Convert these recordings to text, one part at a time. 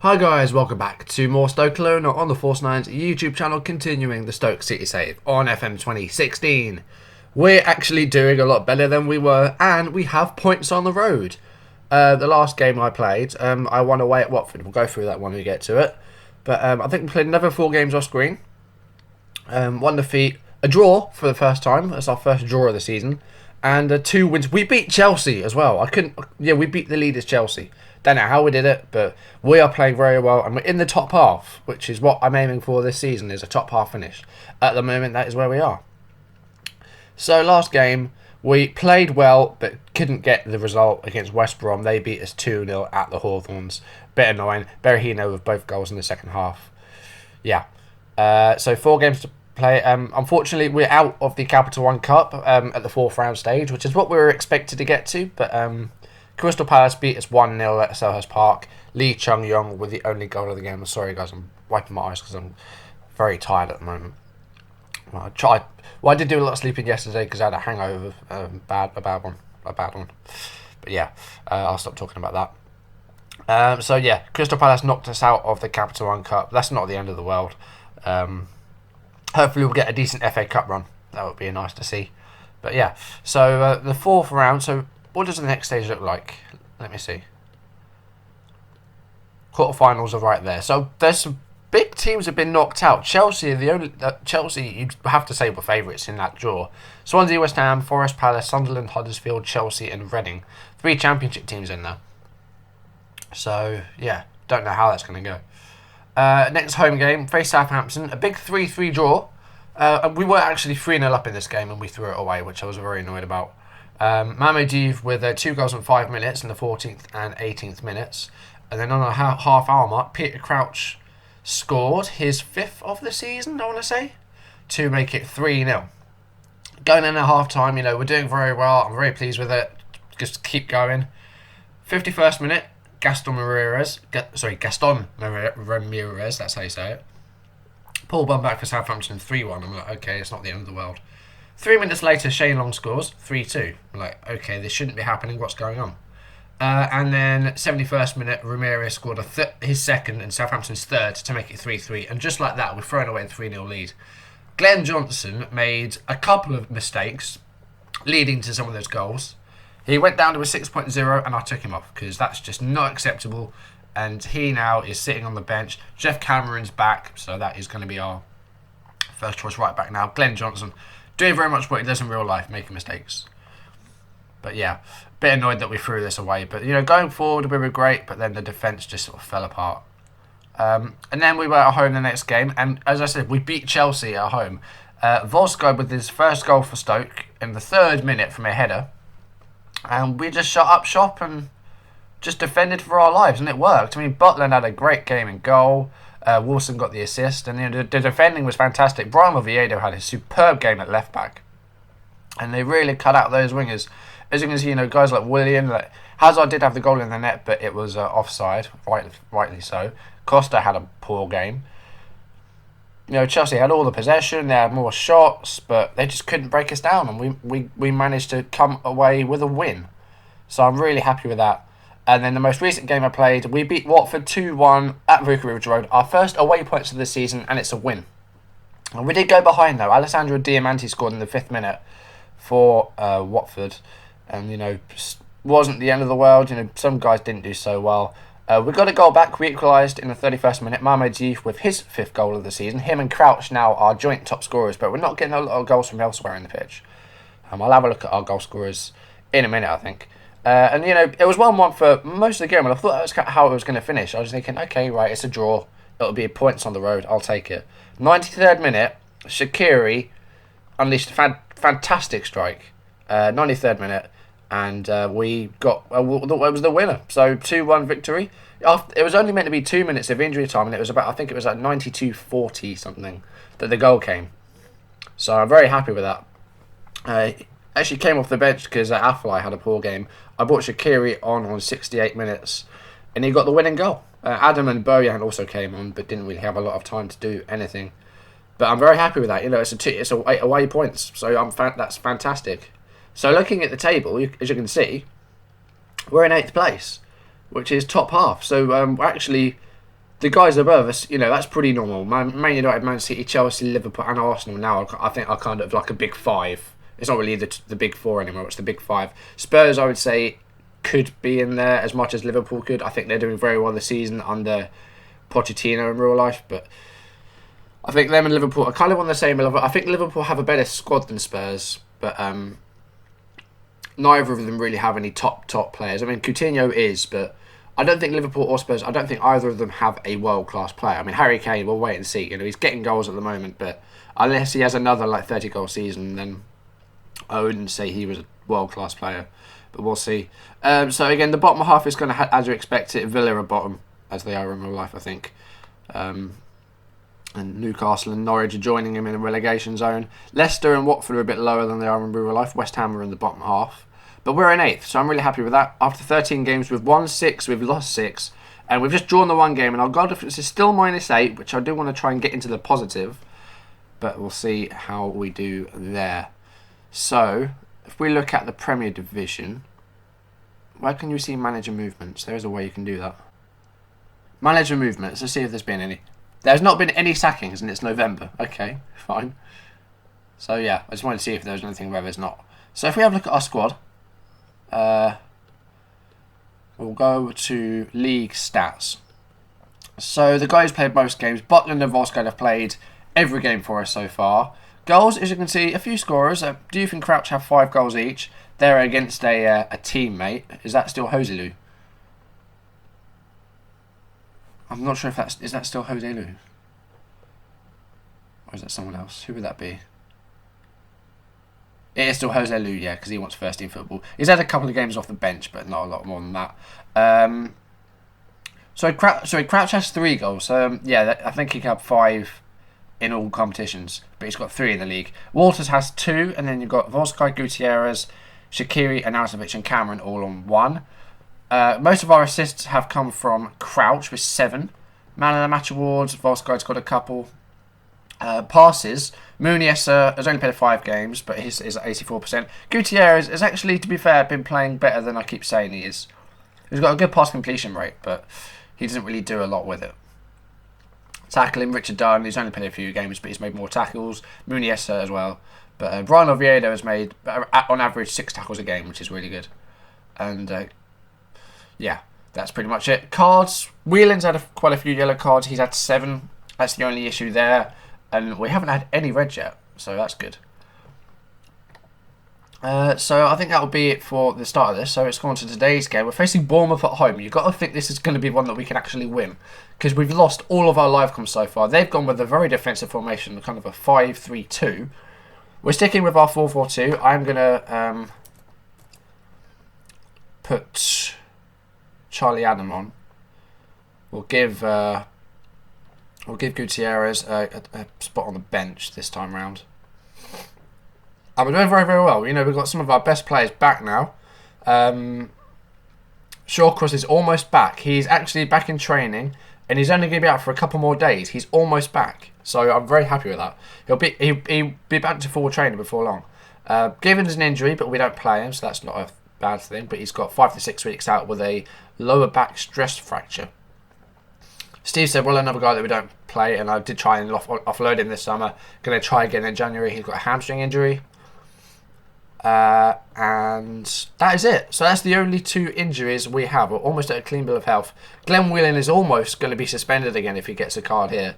Hi guys, welcome back to more Stokelona on the Force 9's YouTube channel, continuing the Stoke City save on FM 2016. We're actually doing a lot better than we were, and we have points on the road. The last game I played, I won away at Watford. We'll go through that when we get to it. But I think we played another 4 games off screen. One defeat, a draw for the first time. That's our first draw of the season. And 2 wins. We beat Chelsea as well. We beat the leaders Chelsea. Don't know how we did it, but we are playing very well, and we're in the top half, which is what I'm aiming for this season, is a top half finish. At the moment, that is where we are. So last game, we played well, but couldn't get the result against West Brom. They beat us 2-0 at the Hawthorns. Bit annoying. Berahino with both goals in the second half. Yeah. So 4 games to play. Unfortunately, we're out of the Capital One Cup at the 4th round stage, which is what we were expected to get to, but Crystal Palace beat us 1-0 at Selhurst Park. Lee Chung-Yong with the only goal of the game. I'm sorry, guys, I'm wiping my eyes because I'm very tired at the moment. I did do a lot of sleeping yesterday because I had a hangover, a bad one. But yeah, I'll stop talking about that. So yeah, Crystal Palace knocked us out of the Capital One Cup. That's not the end of the world. Hopefully we'll get a decent FA Cup run. That would be nice to see. But yeah, so the 4th round, so what does the next stage look like? Let me see. Quarterfinals are right there. So there's some big teams have been knocked out. Chelsea are the only Chelsea you'd have to say were favourites in that draw. Swansea, West Ham, Forest, Palace, Sunderland, Huddersfield, Chelsea, and Reading. 3 Championship teams in there. So yeah, don't know how that's going to go. Next home game, face Southampton. A big 3-3 draw. We were actually 3-0 up in this game, and we threw it away, which I was very annoyed about. Mamadou with 2 goals in 5 minutes in the 14th and 18th minutes. And then on a half hour mark, Peter Crouch scored his 5th of the season, I want to say, to make it 3-0. Going in at half time, we're doing very well. I'm very pleased with it. Just keep going. 51st minute, Gaston Ramirez, that's how you say it. Paul Bunn back for Southampton 3-1. I'm like, okay, it's not the end of the world. 3 minutes later, Shane Long scores 3-2. I'm like, okay, this shouldn't be happening. What's going on? And then 71st minute, Ramirez scored his 2nd and Southampton's 3rd to make it 3-3. And just like that, we've thrown away the 3-0 lead. Glenn Johnson made a couple of mistakes leading to some of those goals. He went down to a 6.0 and I took him off because that's just not acceptable. And he now is sitting on the bench. Jeff Cameron's back, so that is going to be our first choice right back now. Glenn Johnson doing very much what he does in real life, making mistakes. But yeah, a bit annoyed that we threw this away. But, going forward, we were great, but then the defence just sort of fell apart. And then we were at home the next game, and as I said, we beat Chelsea at home. Volsgaard with his first goal for Stoke in the 3rd minute from a header. And we just shut up shop and just defended for our lives, and it worked. I mean, Butland had a great game in goal. Wilson got the assist, and the defending was fantastic. Brian Oviedo had a superb game at left back, and they really cut out those wingers. As you can see, guys like William, Hazard did have the goal in the net, but it was offside, rightly so. Costa had a poor game. Chelsea had all the possession, they had more shots, but they just couldn't break us down, and we managed to come away with a win. So I'm really happy with that. And then the most recent game I played, we beat Watford 2-1 at Vicarage Road. Our first away points of the season, and it's a win. And we did go behind, though. Alessandro Diamanti scored in the 5th minute for Watford. And, wasn't the end of the world. Some guys didn't do so well. We got a goal back. We equalised in the 31st minute. Mohamed Diouf with his 5th goal of the season. Him and Crouch now are joint top scorers, but we're not getting a lot of goals from elsewhere in the pitch. I'll have a look at our goal scorers in a minute, I think. And it was 1-1 for most of the game, and I thought that was how it was going to finish. I was thinking, okay, right, it's a draw. It'll be points on the road. I'll take it. 93rd minute, Shaqiri unleashed a fantastic strike. 93rd minute, and we got it was the winner. So 2-1 victory. It was only meant to be 2 minutes of injury time, and it was I think it was like 92-40 something that the goal came. So I'm very happy with that. Actually came off the bench because Afellay had a poor game. I brought Shaqiri on 68 minutes, and he got the winning goal. Adam and Bojan also came on, but didn't really have a lot of time to do anything. But I'm very happy with that. It's away points, so that's fantastic. So looking at the table, as you can see, we're in 8th place, which is top half. So we're actually the guys above us, you know, that's pretty normal. Man United, Man City, Chelsea, Liverpool, and Arsenal now. I think are kind of like a big five. It's not really the big four anymore. It's the big five. Spurs, I would say, could be in there as much as Liverpool could. I think they're doing very well this season under Pochettino in real life, but I think them and Liverpool are kind of on the same level. I think Liverpool have a better squad than Spurs, but neither of them really have any top players. I mean, Coutinho is, but I don't think Liverpool or Spurs, I don't think either of them have a world-class player. I mean, Harry Kane, we'll wait and see. You know, he's getting goals at the moment, but unless he has another 30-goal season, then I wouldn't say he was a world-class player. But we'll see. So again, the bottom half is going to, as you expect it, Villa are bottom, as they are in real life, I think. And Newcastle and Norwich are joining him in the relegation zone. Leicester and Watford are a bit lower than they are in real life. West Ham are in the bottom half. But we're in 8th, so I'm really happy with that. After 13 games, we've won 6, we've lost 6, and we've just drawn the one game. And our goal difference is still -8, which I do want to try and get into the positive. But we'll see how we do there. So, if we look at the Premier Division, where can you see manager movements? There is a way you can do that. Manager movements, let's see if there's been any. There's not been any sackings, and it's November. Okay, fine. So yeah, I just wanted to see if there was anything where there's not. So if we have a look at our squad, we'll go to league stats. So the guys played most games. Butland and Volsgaard have played every game for us so far. Goals, as you can see, a few scorers. Diouf and Crouch have 5 goals each. They're against a teammate. Is that still Joselu? I'm not sure if is that still Joselu? Or is that someone else? Who would that be? It is still Joselu, yeah, because he wants first team football. He's had a couple of games off the bench, but not a lot more than that. Crouch has 3 goals. Yeah, I think he can have 5 in all competitions, but he's got 3 in the league. Walters has 2, and then you've got Volsky, Gutierrez, Shaqiri, Arnautovic, and Cameron all on 1. Most of our assists have come from Crouch with 7. Man of the Match awards, Volsky's got a couple. Passes, Muniz has only played 5 games, but his is at 84%. Gutierrez has actually, to be fair, been playing better than I keep saying he is. He's got a good pass completion rate, but he doesn't really do a lot with it. Tackling, Richard Dunn, he's only played a few games, but he's made more tackles. Muniz as well. But Brian Oviedo has made, on average, 6 tackles a game, which is really good. And yeah, that's pretty much it. Cards, Whelan's had quite a few yellow cards. He's had 7. That's the only issue there. And we haven't had any reds yet, so that's good. So I think that will be it for the start of this. So let's go on to today's game. We're facing Bournemouth at home. You've got to think this is going to be one that we can actually win, because we've lost all of our live comms so far. They've gone with a very defensive formation, kind of a 5-3-2. We're sticking with our 4-4-2. I'm going to put Charlie Adam on. We'll give Gutierrez a spot on the bench this time round. And we're doing very, very well. You know, we've got some of our best players back now. Shawcross is almost back. He's actually back in training, and he's only going to be out for a couple more days. He's almost back. So I'm very happy with that. He'll be back to full training before long. Given's an injury, but we don't play him, so that's not a bad thing. But he's got 5 to 6 weeks out with a lower back stress fracture. Steve said, well, another guy that we don't play, and I did try and offload him this summer. Going to try again in January. He's got a hamstring injury. And that is it. So that's the only 2 injuries we have. We're almost at a clean bill of health. Glenn Whelan is almost going to be suspended again if he gets a card here.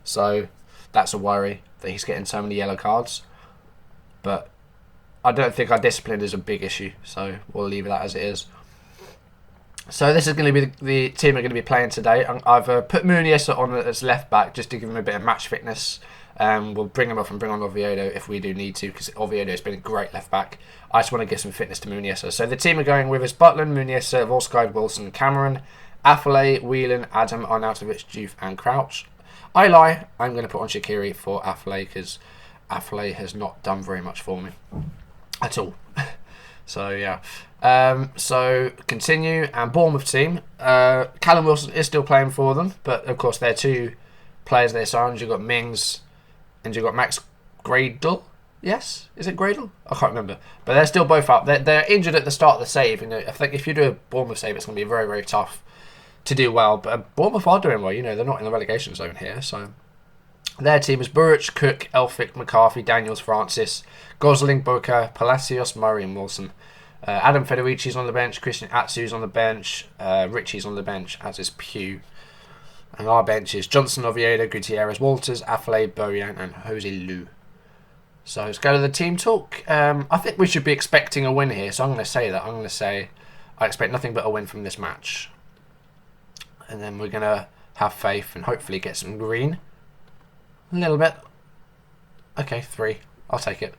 So that's a worry that he's getting so many yellow cards. But I don't think our discipline is a big issue. So we'll leave that as it is. So this is going to be the team we're going to be playing today. I've put Muniz on as left back just to give him a bit of match fitness. We'll bring him off and bring on Oviedo if we do need to, because Oviedo has been a great left back. I just want to give some fitness to Muniz. So the team are going with us: Butland, Muniz, Volsky, Wilson, Cameron, Affalay, Whelan, Adam, Arnautovic, Diouf, and Crouch. I lie. I'm going to put on Shaqiri for Affalay, because Affalay has not done very much for me at all. So yeah. So continue, and Bournemouth team. Callum Wilson is still playing for them, but of course they're 2 players they signed. You've got Mings and you've got Max Gradle. Yes, is it Gradle? I can't remember. But they're still both out. They're injured at the start of the save. You know, I think if you do a Bournemouth save, it's going to be very, very tough. to do well. But Bournemouth are doing well. You know, they're not in the relegation zone here. So their team is Burridge, Cook, Elphick, McCarthy, Daniels, Francis, Gosling, Booker, Palacios, Murray and Wilson. Adam Federici's on the bench. Christian Atsu's on the bench. Richie's on the bench, as is Pugh. And our bench is Johnson, Oviedo, Gutierrez, Walters, Affley, Boyan and Jose Lu. So let's go to the team talk. I think we should be expecting a win here. So I'm going to say that. I'm going to say I expect nothing but a win from this match. And then we're going to have faith and hopefully get some green. A little bit. Okay, 3. I'll take it.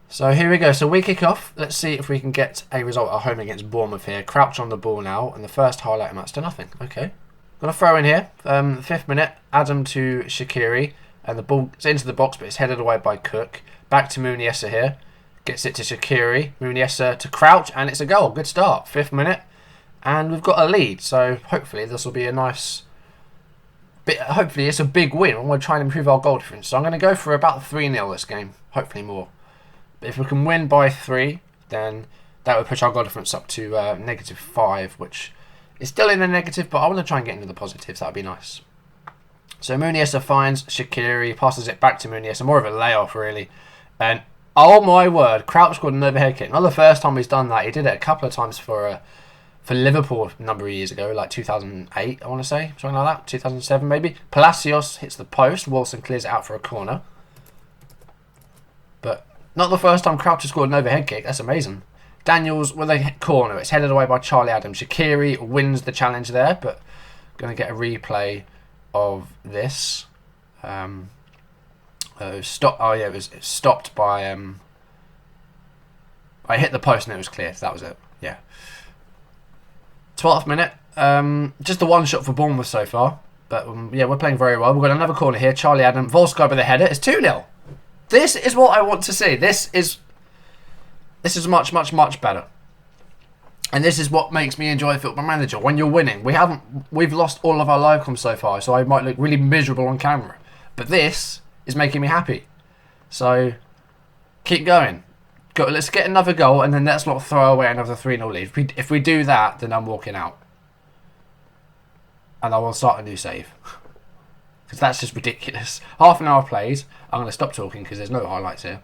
So here we go. So we kick off. Let's see if we can get a result at home against Bournemouth here. Crouch on the ball now. And the first highlight amounts to nothing. Okay. Going to throw in here. 5th minute. Adam to Shaqiri. And the ball is into the box, but it's headed away by Cook. Back to Muniesa here. Gets it to Shaqiri. Muniesa to Crouch. And it's a goal. Good start. 5th minute. And we've got a lead. So hopefully this will be a nice... Hopefully it's a big win. I'm going to try and improve our goal difference. So I'm going to go for about 3-0 this game. Hopefully more. But if we can win by 3, then that would push our goal difference up to -5, which is still in the negative, but I want to try and get into the positives. That would be nice. So Muniesa finds Shaqiri, passes it back to Muniesa. More of a layoff, really. And, oh my word, Crouch scored an overhead kick. Not the first time he's done that. He did it a couple of times for Liverpool a number of years ago, like 2008, I want to say. Something like that. 2007, maybe. Palacios hits the post. Wilson clears it out for a corner. But not the first time Crouch has scored an overhead kick. That's amazing. Daniels with a corner. It's headed away by Charlie Adams. Shaqiri wins the challenge there, but going to get a replay of this. It was stopped by... I hit the post and it was clear. That was it. Yeah. 12th minute. Just the one shot for Bournemouth so far. But yeah, we're playing very well. We've got another corner here. Charlie Adam. Volsky with the header. It's 2-0. This is what I want to see. This is much, much, much better. And this is what makes me enjoy Football Manager. When you're winning. We've lost all of our live comms so far, so I might look really miserable on camera. But this is making me happy. So keep going. Let's get another goal, and then let's not throw away another 3-0 lead. If we do that, then I'm walking out. And I will start a new save. Because that's just ridiculous. Half an hour played. I'm going to stop talking because there's no highlights here.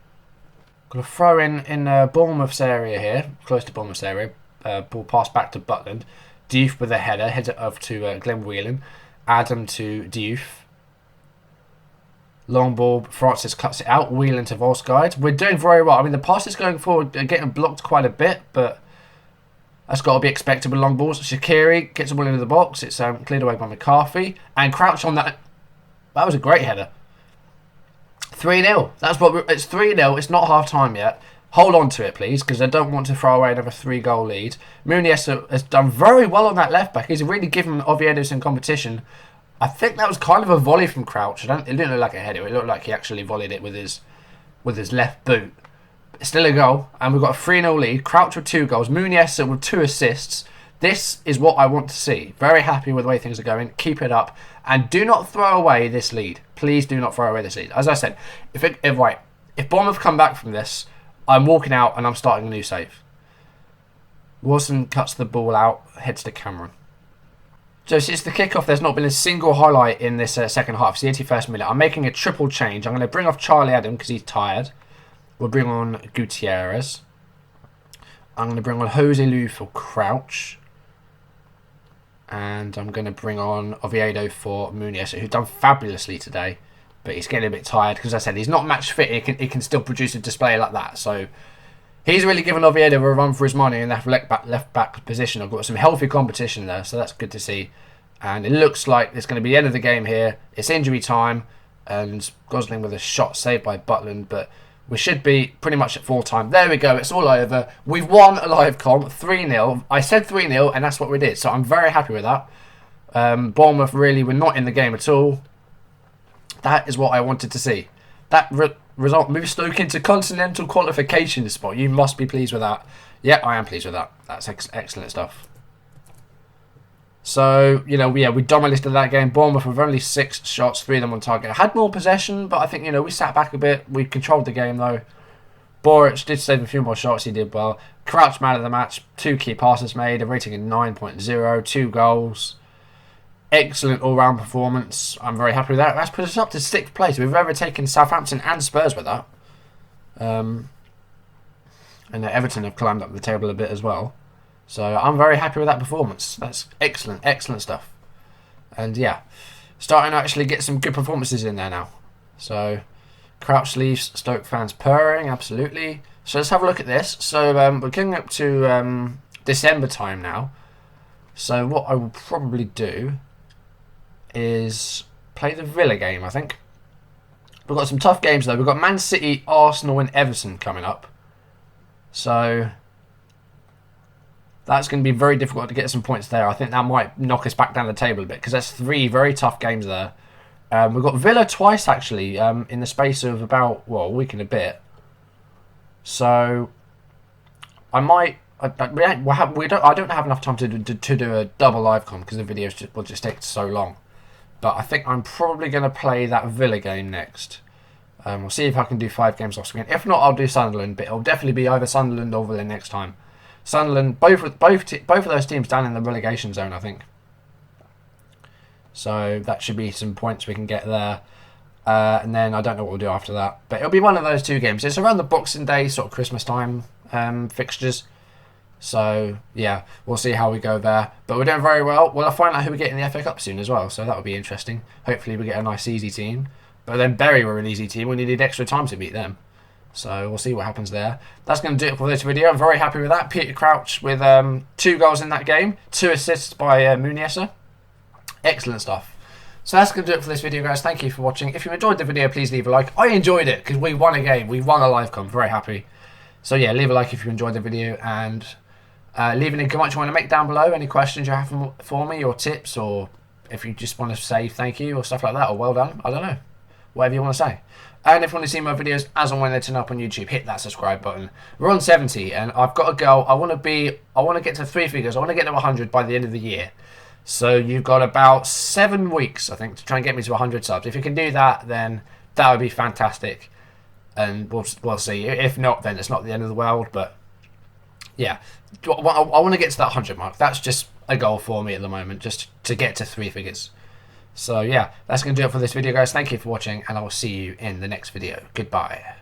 Going to throw in Bournemouth's area here. Close to Bournemouth's area. Ball pass back to Butland. Diouf with a header. Heads it over to Glenn Whelan. Adam to Diouf. Long ball, Francis cuts it out. Whelan to Volsky. We're doing very well. I mean, the passes going forward are getting blocked quite a bit, but that's got to be expected with long balls. Shaqiri gets the ball into the box. It's cleared away by McCarthy. And Crouch on that. That was a great header. 3-0. That's what it's 3-0. It's not half time yet. Hold on to it, please, because I don't want to throw away another 3-goal lead. Muniesa has done very well on that left back. He's really given Oviedo some competition. I think that was kind of a volley from Crouch. It didn't look like a header. It looked like he actually volleyed it with his left boot. It's still a goal, and we've got a 3-0 lead. Crouch with 2 goals. Muniesa with 2 assists. This is what I want to see. Very happy with the way things are going. Keep it up, and do not throw away this lead. Please do not throw away this lead. As I said, if Bournemouth come back from this, I'm walking out and I'm starting a new save. Wilson cuts the ball out, heads to Cameron. So since the kickoff, there's not been a single highlight in this second half. It's the 81st minute. I'm making a triple change. I'm going to bring off Charlie Adam because he's tired. We'll bring on Gutierrez. I'm going to bring on Jose Lu for Crouch. And I'm going to bring on Oviedo for Muniesa, who's done fabulously today. But he's getting a bit tired because, as I said, he's not match fit. He can still produce a display like that. So he's really given Oviedo a run for his money in that left back position. I've got some healthy competition there, so that's good to see. And it looks like it's going to be the end of the game here. It's injury time, and Gosling with a shot saved by Butland, but we should be pretty much at full time. There we go. It's all over. We've won a live comp, 3-0. I said 3-0, and that's what we did. So I'm very happy with that. Bournemouth really were not in the game at all. That is what I wanted to see. That result moves Stoke into continental qualification spot. You must be pleased with that. Yeah, I am pleased with that. That's excellent stuff. So, we dominated that game. Bournemouth with only 6 shots, 3 of them on target. I had more possession, but I think, we sat back a bit. We controlled the game, though. Boric did save a few more shots. He did well. Crouch man of the match. 2 key passes made. A rating of 9.0. 2 goals. Excellent all-round performance. I'm very happy with that. That's put us up to 6th place. We've overtaken Southampton and Spurs with that. And Everton have climbed up the table a bit as well. So I'm very happy with that performance. That's excellent, excellent stuff. And yeah, starting to actually get some good performances in there now. So Crouch leaves Stoke fans purring, absolutely. So let's have a look at this. So we're getting up to December time now. So what I will probably do is play the Villa game, I think. We've got some tough games though. We've got Man City, Arsenal and Everton coming up. So that's going to be very difficult to get some points there. I think that might knock us back down the table a bit because that's 3 very tough games there. We've got Villa twice actually in the space of about a week and a bit. So I might. I don't have enough time to do a double live com because the videos will just take so long. But I think I'm probably going to play that Villa game next. We'll see if I can do 5 games off screen. If not, I'll do Sunderland. But it'll definitely be either Sunderland or Villa next time. Sunderland, both of those teams down in the relegation zone, I think. So that should be some points we can get there. And then I don't know what we'll do after that. But it'll be one of those 2 games. It's around the Boxing Day, sort of Christmas time fixtures. So, yeah, we'll see how we go there. But we're doing very well. We'll find out who we get in the FA Cup soon as well. So that'll be interesting. Hopefully we get a nice easy team. But then Bury were an easy team. We needed extra time to beat them. So we'll see what happens there. That's going to do it for this video. I'm very happy with that. Peter Crouch with 2 goals in that game. 2 assists by Muniesa. Excellent stuff. So that's going to do it for this video, guys. Thank you for watching. If you enjoyed the video, please leave a like. I enjoyed it because we won a game. We won a live com. Very happy. So yeah, leave a like if you enjoyed the video. And leave any comments you want to make down below. Any questions you have for me or tips. Or if you just want to say thank you or stuff like that. Or well done. I don't know. Whatever you want to say. And if you want to see more videos as and when they turn up on YouTube, hit that subscribe button. We're on 70 and I've got a goal. I want to get to 3 figures. I want to get to 100 by the end of the year. So you've got about 7 weeks, I think, to try and get me to 100 subs. If you can do that, then that would be fantastic. And we'll see. If not, then it's not the end of the world. But yeah, I want to get to that 100 mark. That's just a goal for me at the moment, just to get to 3 figures. So yeah, that's going to do it for this video, guys. Thank you for watching, and I will see you in the next video. Goodbye.